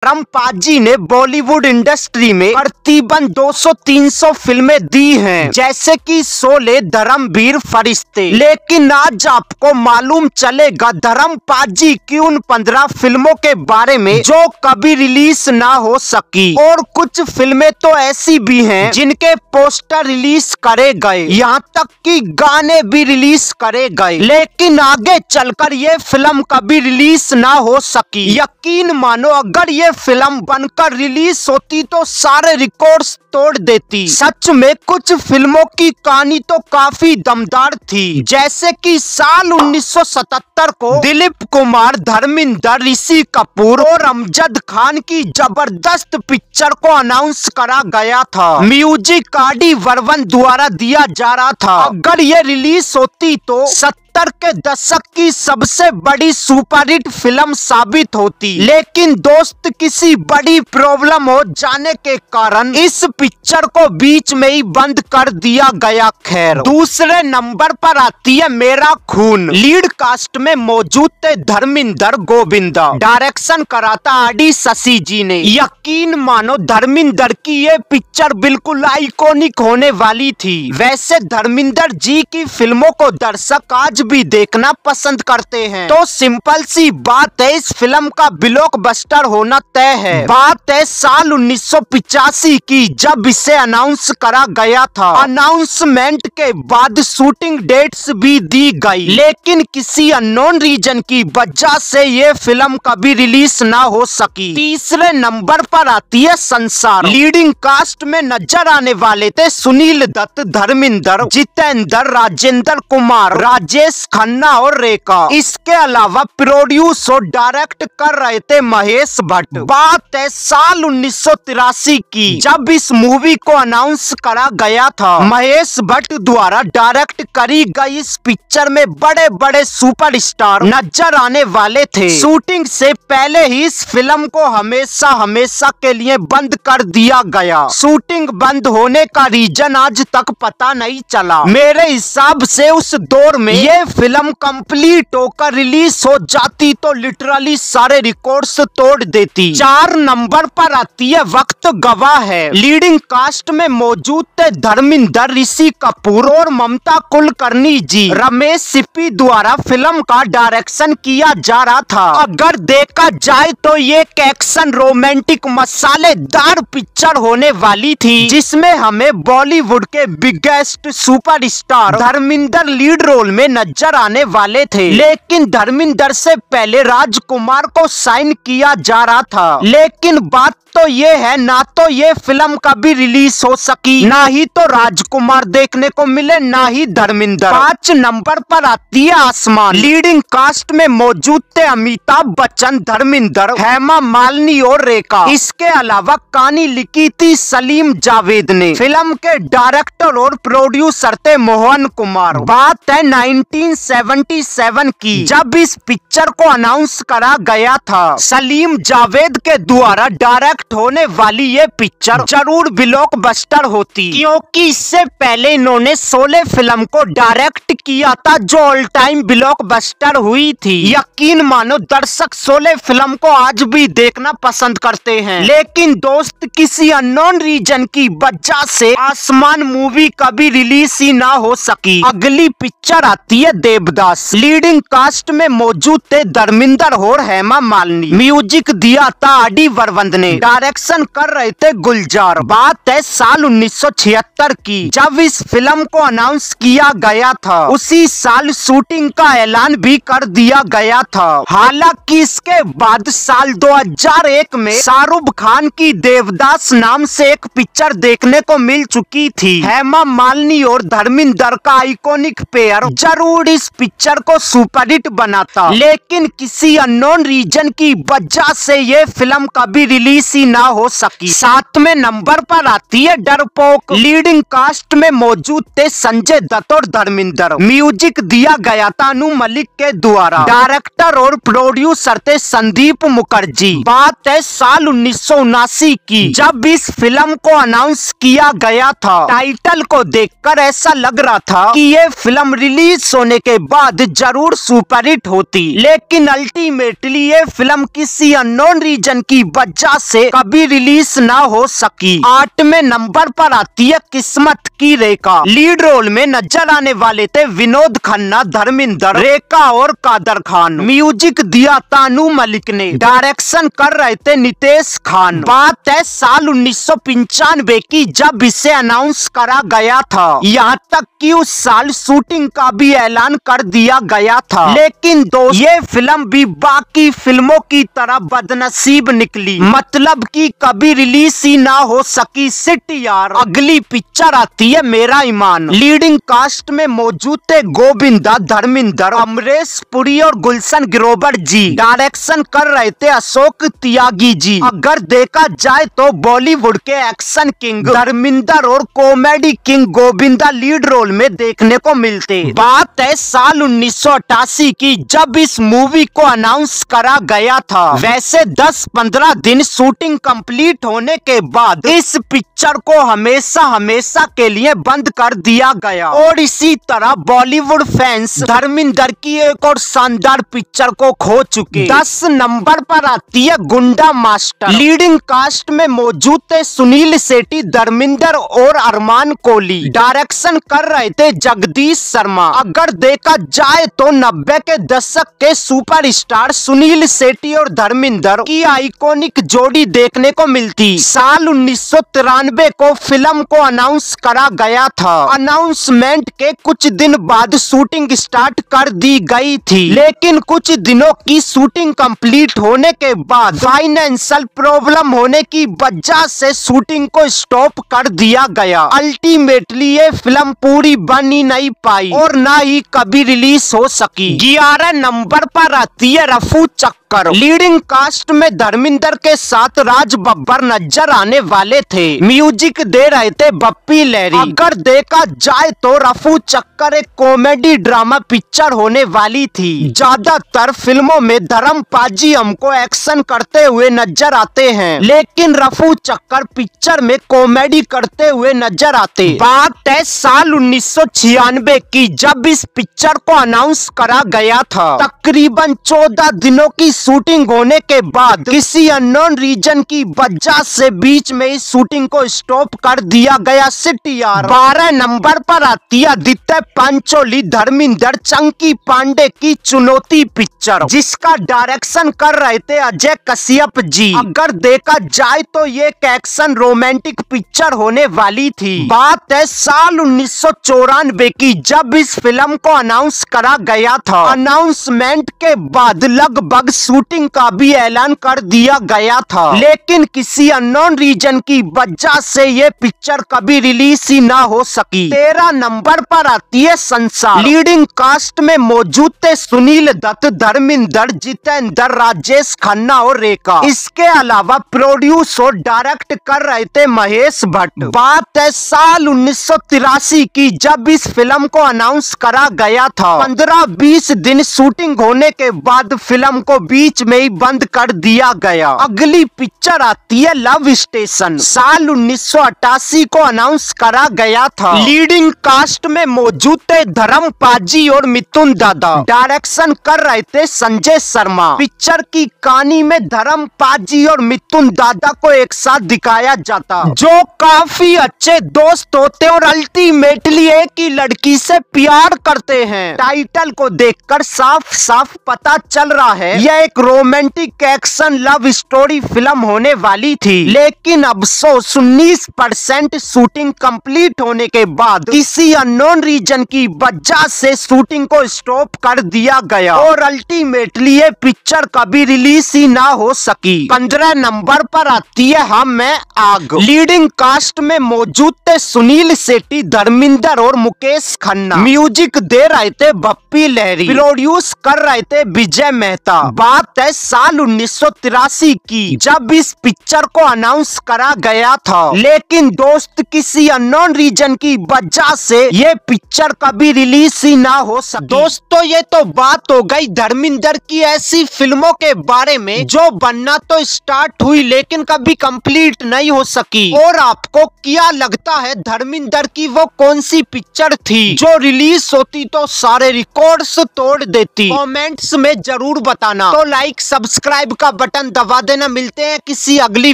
धर्म पाजी ने बॉलीवुड इंडस्ट्री में तकरीबन 200-300 फिल्में दी हैं, जैसे कि शोले, धर्मवीर, फरिश्ते। लेकिन आज आपको मालूम चलेगा धर्म पाजी की उन 15 फिल्मों के बारे में जो कभी रिलीज ना हो सकी। और कुछ फिल्में तो ऐसी भी हैं जिनके पोस्टर रिलीज करे गए, यहाँ तक कि गाने भी रिलीज करे गए, लेकिन आगे चलकर ये फिल्म कभी रिलीज ना हो सकी। यकीन मानो अगर ये फिल्म बनकर रिलीज होती तो सारे रिकॉर्ड्स तोड़ देती। सच में कुछ फिल्मों की कहानी तो काफी दमदार थी, जैसे कि साल 1977 को दिलीप कुमार, धर्मेंद्र, ऋषि कपूर और अमजद खान की जबरदस्त पिक्चर को अनाउंस करा गया था। Music RD. बर्मन द्वारा दिया जा रहा था। अगर ये रिलीज होती तो 70 के दशक की सबसे बड़ी सुपरहिट फिल्म साबित होती। लेकिन दोस्त, किसी बड़ी प्रॉब्लम हो जाने के कारण इस पिक्चर को बीच में ही बंद कर दिया गया। खैर, दूसरे नंबर पर आती है मेरा खून। लीड कास्ट में मौजूद थे धर्मेंद्र, गोविंदा। डायरेक्शन करा था आर.डी. शशि जी ने। यकीन मानो धर्मेंद्र की ये पिक्चर बिल्कुल आइकॉनिक होने वाली थी। वैसे धर्मेंद्र जी की फिल्मों को दर्शक आज भी देखना पसंद करते हैं, तो सिंपल सी बात है, इस फिल्म का ब्लॉकबस्टर होना तय है। बात है साल 1985 की, जब इसे अनाउंस करा गया था। अनाउंसमेंट के बाद शूटिंग डेट्स भी दी गई, लेकिन किसी अननोन रीजन की वजह से ये फिल्म कभी रिलीज ना हो सकी। तीसरे नंबर पर आती है संसार। लीडिंग कास्ट में नजर आने वाले थे सुनील दत्त, धर्मेंद्र, जितेंद्र, राजेंद्र कुमार, राजेश खन्ना और रेखा। इसके अलावा प्रोड्यूस और डायरेक्ट कर रहे थे महेश भट्ट। बात है साल 1983 की, जब इस मूवी को अनाउंस करा गया था। महेश भट्ट द्वारा डायरेक्ट करी गई इस पिक्चर में बड़े बड़े सुपरस्टार नजर आने वाले थे। शूटिंग से पहले ही इस फिल्म को हमेशा के लिए बंद कर दिया गया। शूटिंग बंद होने का रीजन आज तक पता नहीं चला। मेरे हिसाब से उस दौर में ये फिल्म कंप्लीट होकर रिलीज हो जाती तो लिटरली सारे रिकॉर्ड्स तोड़ देती। 4 नंबर पर आती है वक्त गवाह है। लीडिंग कास्ट में मौजूद थे धर्मेंद्र, ऋषि कपूर और ममता कुलकर्णी जी। रमेश सिप्पी द्वारा फिल्म का डायरेक्शन किया जा रहा था। अगर देखा जाए तो ये एक एक्शन रोमांटिक मसालेदार पिक्चर होने वाली थी, जिसमें हमें बॉलीवुड के biggest superstar Dharmendra lead role में नजर आने वाले थे। लेकिन धर्मेंद्र से पहले राजकुमार को साइन किया जा रहा था। लेकिन बात तो ये है, ना तो ये फिल्म कभी रिलीज हो सकी, ना ही तो राजकुमार देखने को मिले, ना ही धर्मेंद्र। 5 नंबर पर आती है आसमान। लीडिंग कास्ट में मौजूद थे अमिताभ बच्चन, धर्मेंद्र, हेमा मालिनी और रेखा। इसके अलावा कहानी लिखी थी सलीम जावेद ने। फिल्म के डायरेक्टर और प्रोड्यूसर थे मोहन कुमार। बात है 1977 की, जब इस पिक्चर को अनाउंस करा गया था। सलीम जावेद के द्वारा डायरेक्ट होने वाली ये पिक्चर जरूर ब्लॉकबस्टर होती, क्योंकि इससे पहले इन्होंने शोले फिल्म को डायरेक्ट किया था, जो ऑल टाइम ब्लॉकबस्टर हुई थी। यकीन मानो दर्शक शोले फिल्म को आज भी देखना पसंद करते हैं। लेकिन दोस्त, किसी अननोन रीजन की वजह से आसमान मूवी कभी रिलीज ही ना हो सकी। अगली पिक्चर आती है देवदास। लीडिंग कास्ट में मौजूद थे धर्मेंद्र और हेमा मालिनी। म्यूजिक दिया था आर.डी. बर्मन ने। डायरेक्शन कर रहे थे गुलजार। बात है साल 1976 की, जब इस फिल्म को अनाउंस किया गया था। उसी साल शूटिंग का ऐलान भी कर दिया गया था। हालांकि इसके बाद साल 2001 में शाहरुख खान की देवदास नाम से एक पिक्चर देखने को मिल चुकी थी। हेमा मालिनी और धर्मेंद्र का आइकॉनिक पेयर जरूर इस पिक्चर को सुपरहिट बनाता, लेकिन किसी अननोन रीजन की वजह से ये फिल्म कभी रिलीज ही ना हो सकी। 7वें नंबर नंबर पर आती है डरपोक। लीडिंग कास्ट में मौजूद थे संजय दत्त और धर्मिंदर। म्यूजिक दिया गया था अनु मलिक के द्वारा। डायरेक्टर और प्रोड्यूसर थे संदीप मुखर्जी। बात है साल 1979 की, जब इस फिल्म को अनाउंस किया गया था। टाइटल को देखकर ऐसा लग रहा था कि ये फिल्म रिलीज होने के बाद जरूर सुपरहिट होती, लेकिन अल्टीमेटली ये फिल्म किसी अननोन रीजन की वजह से कभी रिलीज ना हो सकी। 8वें नंबर पर आती है किस्मत की रेखा। लीड रोल में नजर आने वाले थे विनोद खन्ना, धर्मिंदर, रेखा और कादर खान। म्यूजिक दिया था अनु मलिक ने। डायरेक्शन कर रहे थे नितेश खान। बात है साल 1995 की, जब इसे अनाउंस करा गया था। यहाँ तक कि उस साल शूटिंग का भी ऐलान कर दिया गया था, लेकिन ये फिल्म भी बाकी फिल्मों की तरह बदनसीब निकली, मतलब कि कभी रिलीज ही ना हो सकी। सिट यार। अगली पिक्चर आती है मेरा ईमान। लीडिंग कास्ट में मौजूद थे गोविंदा, धर्मिंदर, अमरीश पुरी और गुलशन ग्रोवर जी। डायरेक्शन कर रहे थे अशोक त्यागी जी। अगर देखा जाए तो बॉलीवुड के एक्शन किंग धर्मिंदर और comedy king Govinda lead role में देखने को मिलते। बात है साल 1988 की, जब इस मूवी को अनाउंस करा गया था। वैसे 10-15 दिन शूटिंग कंप्लीट होने के बाद इस पिक्चर को हमेशा हमेशा के लिए बंद कर दिया गया, और इसी तरह बॉलीवुड फैंस धर्मिंदर की एक और शानदार पिक्चर को खो चुके। 10 नंबर पर आती है गुंडा मास्टर। लीडिंग कास्ट में मौजूद थे सुनील शेट्टी, धर्मिंदर और अरमान कोहली। डायरेक्शन कर रहे थे जगदीश शर्मा। अगर देखा जाए तो 90 के दशक के सुपरस्टार सुनील शेट्टी और धर्मिंदर की आइकॉनिक जोड़ी देखने को मिलती। साल 1993 को फिल्म को अनाउंस करा गया था। अनाउंसमेंट के कुछ दिन बाद शूटिंग स्टार्ट कर दी गई थी, लेकिन कुछ दिनों की शूटिंग कंप्लीट होने के बाद फाइनेंशियल प्रॉब्लम होने की वजह से शूटिंग को स्टॉप कर दिया गया। अल्टीमेटली ये फिल्म पूरी बन ही नहीं पाई और ना ही कभी रिलीज हो सकी। 11 नंबर पर आती है रफू चक्कर। लीडिंग कास्ट में धर्मिंदर के साथ राज बब्बर नजर आने वाले थे। म्यूजिक दे रहे थे बप्पी लहरी। अगर देखा जाए तो रफू चक्कर एक कॉमेडी ड्रामा पिक्चर होने वाली थी। ज्यादातर फिल्मों में धर्म पाजी हमको एक्शन करते हुए नजर आते हैं, लेकिन रफू चक्कर पिक्चर में कॉमेडी करते हुए नजर आते। बात है साल 1996 की, जब इस पिक्चर को अनाउंस करा गया था। तकरीबन 14 दिनों की शूटिंग होने के बाद किसी अननोन रीजन की वजह से बीच में इस शूटिंग को स्टॉप कर दिया गया। सिट यार। 12 नंबर पर आती है आदित्य पंचोली, धर्मिंदर, चंकी पांडे की चुनौती पिक्चर, जिसका डायरेक्शन कर रहे थे अजय कश्यप जी। अगर देखा जाए तो ये एक एक्शन रोमांटिक पिक्चर होने वाली थी। बात है साल 1994 की, जब इस फिल्म को अनाउंस करा गया था। अनाउंसमेंट के बाद लगभग शूटिंग का भी ऐलान कर दिया गया था, लेकिन किसी अननोन रीजन की वजह से ये पिक्चर कभी रिलीज ही ना हो सकी। 13 नंबर पर आती है संसार। लीडिंग कास्ट में मौजूद थे सुनील दत्त, धर्मिंदर, जितेंद्र, राजेश खन्ना और रेखा। इसके अलावा प्रोड्यूस और डायरेक्ट कर रहे थे महेश भट्ट। बात है साल 1983 की, जब इस फिल्म को अनाउंस करा गया था। 15-20 दिन शूटिंग होने के बाद फिल्म को बीच में ही बंद कर दिया गया। अगली पिक्चर आती है लव स्टेशन। साल 1988 को अनाउंस करा गया था। लीडिंग कास्ट में मौजूद थे धर्म पाजी और मिथुन दादा। डायरेक्शन कर रहे थे संजय शर्मा। पिक्चर की कहानी में धर्म पाजी और मिथुन दादा को एक साथ दिखाया जाता, जो काफी अच्छे दोस्त होते और अल्टीमेटली एक ही लड़की से प्यार करते हैं। टाइटल को देखकर साफ साफ पता चल रहा है यह एक romantic action love story film होने वाली थी, लेकिन अफसोस 19% शूटिंग कंप्लीट होने के बाद किसी अननोन रीजन की वजह से शूटिंग को स्टॉप कर दिया गया और अल्टीमेटली ये पिक्चर कभी रिलीज ही ना हो सकी। 15 नंबर पर आती है हम मैं आग। लीडिंग कास्ट में मौजूद थे सुनील शेट्टी, धर्मिंदर और मुकेश खन्ना। म्यूजिक दे रहे थे बप्पी लहरी। प्रोड्यूस कर रहे थे विजय मेहता। बात है साल 1983 की, जब इस पिक्चर को अनाउंस करा गया था। लेकिन दोस्त किसी अननोन रीजन की वजह से ये पिक्चर कभी रिलीज ही ना हो सकी। दोस्तों ये तो बात हो गई धर्मेंद्र की ऐसी फिल्मों के बारे में जो बनना तो स्टार्ट हुई लेकिन कभी कंप्लीट नहीं हो सकी। और आपको क्या लगता है धर्मेंद्र की वो कौन सी पिक्चर थी जो रिलीज होती तो सारे रिकॉर्ड्स तोड़ देती? कमेंट्स में जरूर बताना। तो लाइक सब्सक्राइब का बटन दबा देना। मिलते हैं किसी अगली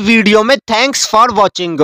वीडियो में। Thanks for watching.